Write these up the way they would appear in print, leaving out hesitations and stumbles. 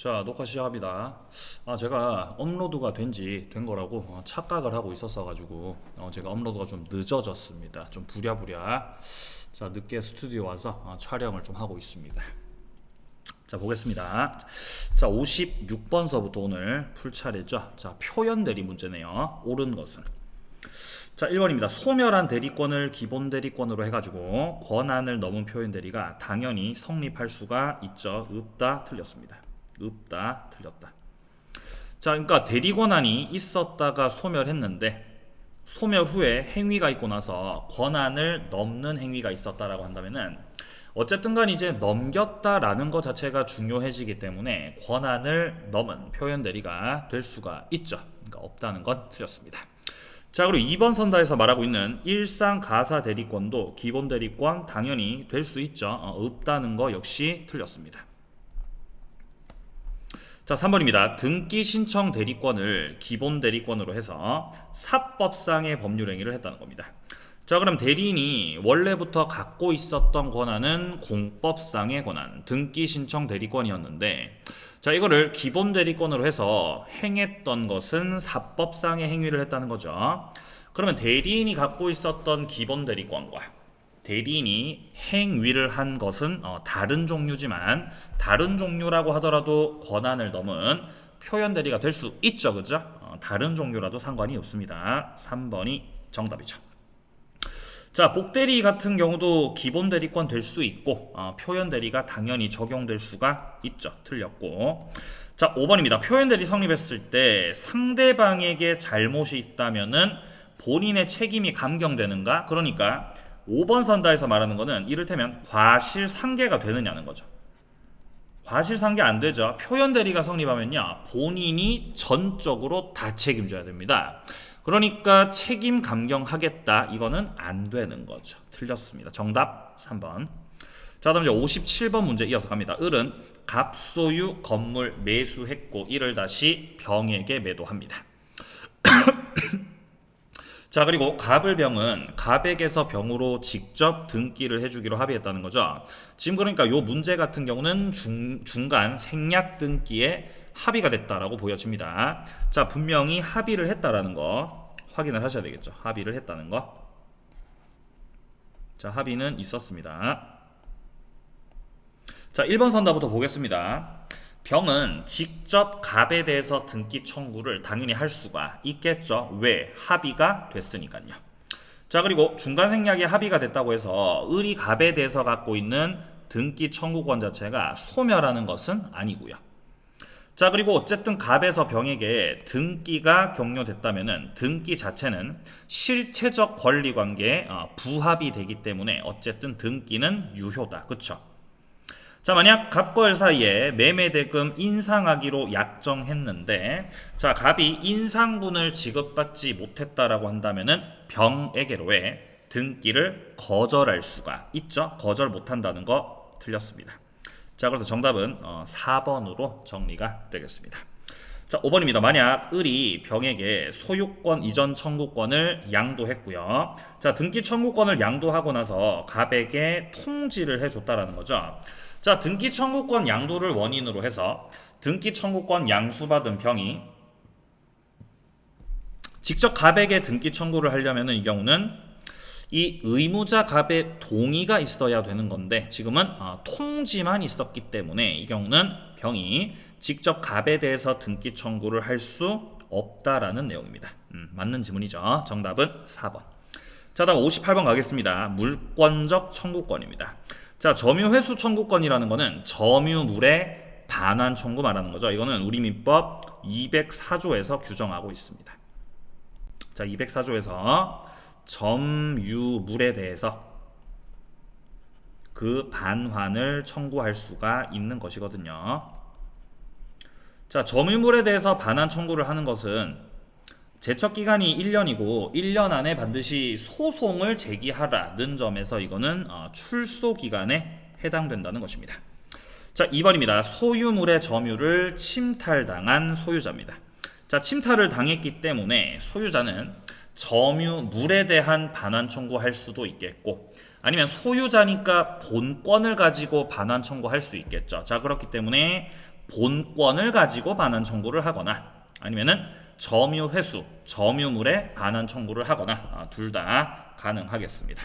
자, 녹화 시작합니다. 제가 업로드가 된 거라고 착각을 하고 있었어가지고 제가 업로드가 좀 늦어졌습니다. 좀 부랴부랴 자 늦게 스튜디오 와서 촬영을 좀 하고 있습니다. 자, 보겠습니다. 자, 56번서부터 오늘 풀 차례죠. 자, 표현 대리 문제네요. 옳은 것은 자, 1번입니다. 소멸한 대리권을 기본 대리권으로 해가지고 권한을 넘은 표현 대리가 당연히 성립할 수가 있죠. 없다, 틀렸습니다. 없다, 틀렸다. 자, 그러니까 대리 권한이 있었다가 소멸했는데 소멸 후에 행위가 있고 나서 권한을 넘는 행위가 있었다라고 한다면은 어쨌든 간 이제 넘겼다라는 것 자체가 중요해지기 때문에 권한을 넘은 표현 대리가 될 수가 있죠. 그러니까 없다는 건 틀렸습니다. 자, 그리고 2번 선다에서 말하고 있는 일상 가사 대리권도 기본 대리권 당연히 될 수 있죠. 없다는 거 역시 틀렸습니다. 자, 3번입니다. 등기 신청 대리권을 기본 대리권으로 해서 사법상의 법률 행위를 했다는 겁니다. 자, 그럼 대리인이 원래부터 갖고 있었던 권한은 공법상의 권한, 등기 신청 대리권이었는데 자, 이거를 기본 대리권으로 해서 행했던 것은 사법상의 행위를 했다는 거죠. 그러면 대리인이 갖고 있었던 기본 대리권과 대리인이 행위를 한 것은 다른 종류지만 다른 종류라고 하더라도 권한을 넘은 표현 대리가 될 수 있죠. 그죠? 다른 종류라도 상관이 없습니다. 3번이 정답이죠. 자, 복대리 같은 경우도 기본 대리권 될 수 있고 표현 대리가 당연히 적용될 수가 있죠. 틀렸고. 자, 5번입니다. 표현 대리 성립했을 때 상대방에게 잘못이 있다면은 본인의 책임이 감경되는가? 그러니까 5번 선다에서 말하는 거는 이를테면 과실상계가 되느냐는 거죠. 과실상계 안 되죠. 표현 대리가 성립하면요 본인이 전적으로 다 책임져야 됩니다. 그러니까 책임 감경하겠다 이거는 안 되는 거죠. 틀렸습니다. 정답 3번. 자, 다음 이제 57번 문제 이어서 갑니다. 을은 갑소유 건물 매수했고 이를 다시 병에게 매도합니다. 자, 그리고 갑을 병은 갑에게서 병으로 직접 등기를 해주기로 합의했다는 거죠. 지금 그러니까 요 문제 같은 경우는 중간 생략 등기에 합의가 됐다라고 보여집니다. 자, 분명히 합의를 했다라는 거 확인을 하셔야 되겠죠. 합의를 했다는 거. 자, 합의는 있었습니다. 자, 1번 선다부터 보겠습니다. 병은 직접 갑에 대해서 등기 청구를 당연히 할 수가 있겠죠. 왜? 합의가 됐으니까요. 자, 그리고 중간 생략에 합의가 됐다고 해서 을이 갑에 대해서 갖고 있는 등기 청구권 자체가 소멸하는 것은 아니고요. 자, 그리고 어쨌든 갑에서 병에게 등기가 격려됐다면은 등기 자체는 실체적 권리관계에 부합이 되기 때문에 어쨌든 등기는 유효다. 그쵸? 자, 만약 갑과 을 사이에 매매대금 인상하기로 약정했는데 자, 갑이 인상분을 지급받지 못했다라고 한다면은 병에게로의 등기를 거절할 수가 있죠. 거절 못한다는 거 틀렸습니다. 자, 그래서 정답은 4번으로 정리가 되겠습니다. 자, 5번입니다. 만약 을이 병에게 소유권 이전 청구권을 양도했고요. 자, 등기 청구권을 양도하고 나서 갑에게 통지를 해줬다라는 거죠. 자, 등기 청구권 양도를 원인으로 해서 등기 청구권 양수받은 병이 직접 갑에게 등기 청구를 하려면은 이 경우는 이 의무자 갑의 동의가 있어야 되는 건데 지금은 통지만 있었기 때문에 이 경우는 병이 직접 갑에 대해서 등기 청구를 할 수 없다라는 내용입니다. 맞는 지문이죠. 정답은 4번. 자, 다음 58번 가겠습니다. 물권적 청구권입니다. 자, 점유회수 청구권이라는 거는 점유물의 반환 청구 말하는 거죠. 이거는 우리 민법 204조에서 규정하고 있습니다. 자, 204조에서 점유물에 대해서 그 반환을 청구할 수가 있는 것이거든요. 자, 점유물에 대해서 반환 청구를 하는 것은 제척기간이 1년이고 1년 안에 반드시 소송을 제기하라는 점에서 이거는 출소기간에 해당된다는 것입니다. 자, 2번입니다. 소유물의 점유를 침탈당한 소유자입니다. 자, 침탈을 당했기 때문에 소유자는 점유물에 대한 반환 청구할 수도 있겠고 아니면 소유자니까 본권을 가지고 반환 청구할 수 있겠죠. 자, 그렇기 때문에 본권을 가지고 반환 청구를 하거나 아니면은 점유 회수, 점유물에 반환 청구를 하거나 둘 다 가능하겠습니다.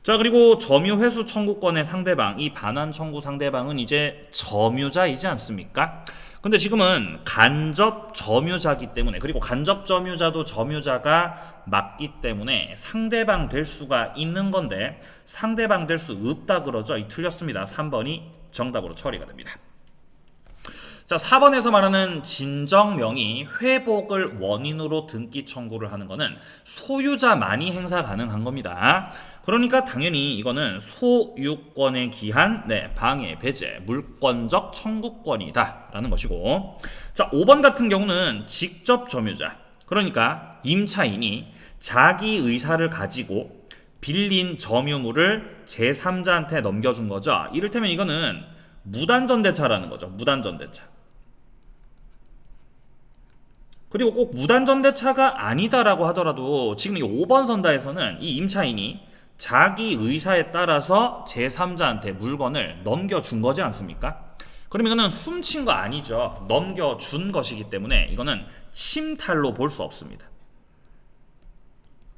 자, 그리고 점유 회수 청구권의 상대방, 이 반환 청구 상대방은 이제 점유자이지 않습니까? 근데 지금은 간접 점유자기 때문에, 그리고 간접 점유자도 점유자가 맞기 때문에 상대방 될 수가 있는 건데 상대방 될 수 없다 그러죠. 이 틀렸습니다. 3번이 정답으로 처리가 됩니다. 자, 4번에서 말하는 진정명의 회복을 원인으로 등기 청구를 하는 거는 소유자만이 행사 가능한 겁니다. 그러니까 당연히 이거는 소유권에 기한 방해, 배제, 물권적 청구권이다 라는 것이고, 자, 5번 같은 경우는 직접 점유자, 그러니까 임차인이 자기 의사를 가지고 빌린 점유물을 제3자한테 넘겨준 거죠. 이를테면 이거는 무단전대차라는 거죠. 무단전대차. 그리고 꼭 무단전대차가 아니다라고 하더라도 지금 이 5번 선다에서는 이 임차인이 자기 의사에 따라서 제3자한테 물건을 넘겨준 거지 않습니까? 그럼 이거는 훔친 거 아니죠. 넘겨준 것이기 때문에 이거는 침탈로 볼 수 없습니다.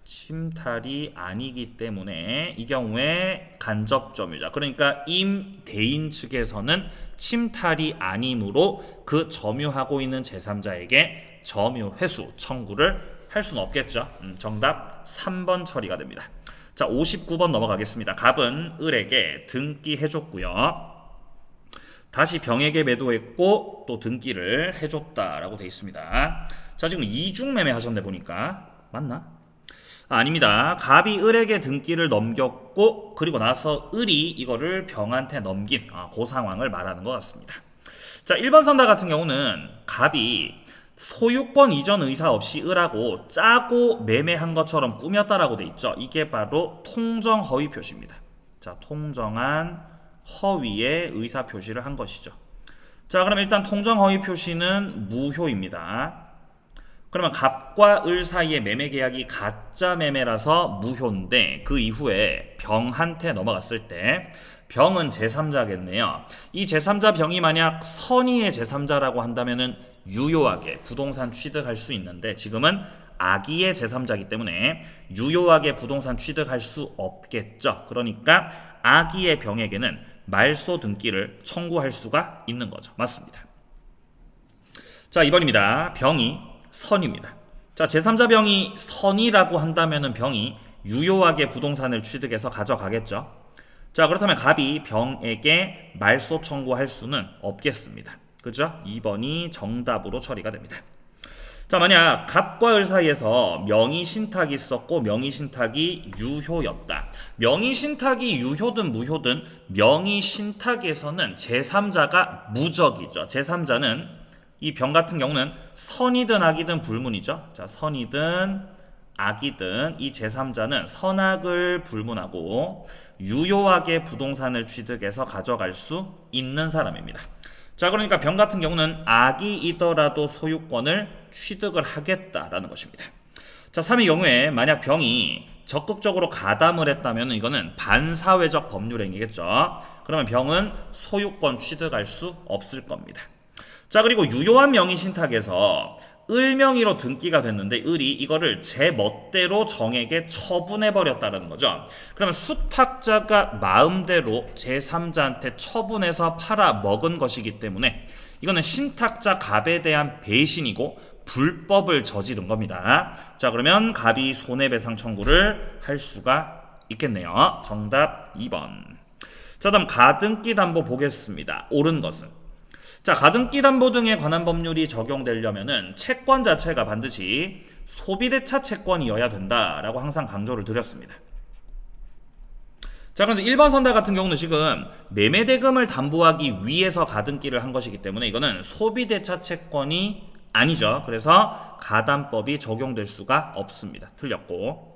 침탈이 아니기 때문에 이 경우에 간접점유자, 그러니까 임대인 측에서는 침탈이 아니므로 그 점유하고 있는 제3자에게 점유 회수 청구를 할 수는 없겠죠. 정답 3번 처리가 됩니다. 자, 59번 넘어가겠습니다. 갑은 을에게 등기해줬고요. 다시 병에게 매도했고 또 등기를 해줬다라고 되어 있습니다. 자, 지금 이중매매 하셨네 보니까. 맞나? 아닙니다. 갑이 을에게 등기를 넘겼고 그리고 나서 을이 이거를 병한테 넘긴 그 상황을 말하는 것 같습니다. 자, 1번 선다 같은 경우는 갑이 소유권 이전 의사 없이 을하고 짜고 매매한 것처럼 꾸몄다라고 돼 있죠. 이게 바로 통정 허위 표시입니다. 자, 통정한 허위의 의사 표시를 한 것이죠. 자, 그럼 일단 통정 허위 표시는 무효입니다. 그러면 갑과 을 사이의 매매 계약이 가짜 매매라서 무효인데 그 이후에 병한테 넘어갔을 때 병은 제3자겠네요. 이 제3자 병이 만약 선의의 제3자라고 한다면은 유효하게 부동산 취득할 수 있는데 지금은 악의의 제3자이기 때문에 유효하게 부동산 취득할 수 없겠죠. 그러니까 악의의 병에게는 말소 등기를 청구할 수가 있는 거죠. 맞습니다. 자, 2번입니다. 병이 선입니다. 자, 제3자 병이 선이라고 한다면은 병이 유효하게 부동산을 취득해서 가져가겠죠. 자, 그렇다면 갑이 병에게 말소 청구할 수는 없겠습니다. 그죠? 2번이 정답으로 처리가 됩니다. 자, 만약 갑과 을 사이에서 명의신탁이 있었고 명의신탁이 유효였다. 명의신탁이 유효든 무효든 명의신탁에서는 제3자가 무적이죠. 제3자는 이 병 같은 경우는 선이든 악이든 불문이죠. 자, 선이든 악이든 이 제3자는 선악을 불문하고 유효하게 부동산을 취득해서 가져갈 수 있는 사람입니다. 자, 그러니까 병 같은 경우는 악이이더라도 소유권을 취득을 하겠다라는 것입니다. 자, 3의 경우에 만약 병이 적극적으로 가담을 했다면 이거는 반사회적 법률행위겠죠. 그러면 병은 소유권 취득할 수 없을 겁니다. 자, 그리고 유효한 명의신탁에서 을 명의로 등기가 됐는데 을이 이거를 제 멋대로 정에게 처분해버렸다는 거죠. 그러면 수탁자가 마음대로 제3자한테 처분해서 팔아먹은 것이기 때문에 이거는 신탁자 갑에 대한 배신이고 불법을 저지른 겁니다. 자, 그러면 갑이 손해배상 청구를 할 수가 있겠네요. 정답 2번. 자, 다음 가등기 담보 보겠습니다. 옳은 것은 자, 가등기 담보 등에 관한 법률이 적용되려면은 채권 자체가 반드시 소비대차 채권이어야 된다라고 항상 강조를 드렸습니다. 자, 그런데 1번 선다 같은 경우는 지금 매매대금을 담보하기 위해서 가등기를 한 것이기 때문에 이거는 소비대차 채권이 아니죠. 그래서 가담법이 적용될 수가 없습니다. 틀렸고.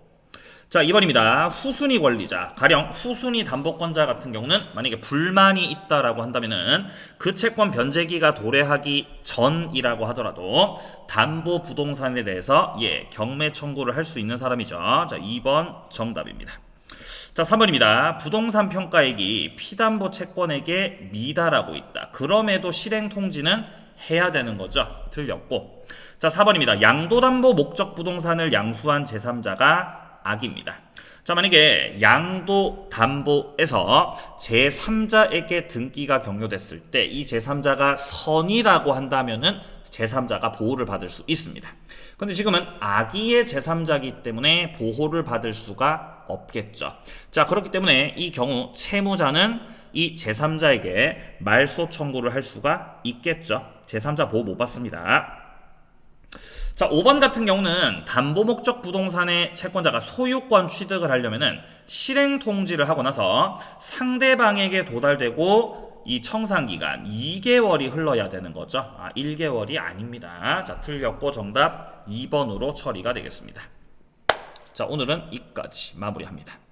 자, 2번입니다. 후순위 권리자, 가령 후순위 담보권자 같은 경우는 만약에 불만이 있다라고 한다면은 그 채권 변제기가 도래하기 전이라고 하더라도 담보 부동산에 대해서 경매 청구를 할 수 있는 사람이죠. 자, 2번 정답입니다. 자, 3번입니다. 부동산 평가액이 피담보 채권에게 미달하고 있다. 그럼에도 실행 통지는 해야 되는 거죠. 틀렸고. 자, 4번입니다. 양도담보 목적 부동산을 양수한 제3자가 악입니다. 자, 만약에 양도담보에서 제3자에게 등기가 경료됐을 때 이 제3자가 선이라고 한다면은 제3자가 보호를 받을 수 있습니다. 근데 지금은 악의의 제3자이기 때문에 보호를 받을 수가 없겠죠. 자, 그렇기 때문에 이 경우 채무자는 이 제3자에게 말소 청구를 할 수가 있겠죠. 제3자 보호 못 받습니다. 자, 5번 같은 경우는 담보 목적 부동산의 채권자가 소유권 취득을 하려면은 실행 통지를 하고 나서 상대방에게 도달되고 이 청산 기간 2개월이 흘러야 되는 거죠. 1개월이 아닙니다. 자, 틀렸고 정답 2번으로 처리가 되겠습니다. 자, 오늘은 여기까지 마무리합니다.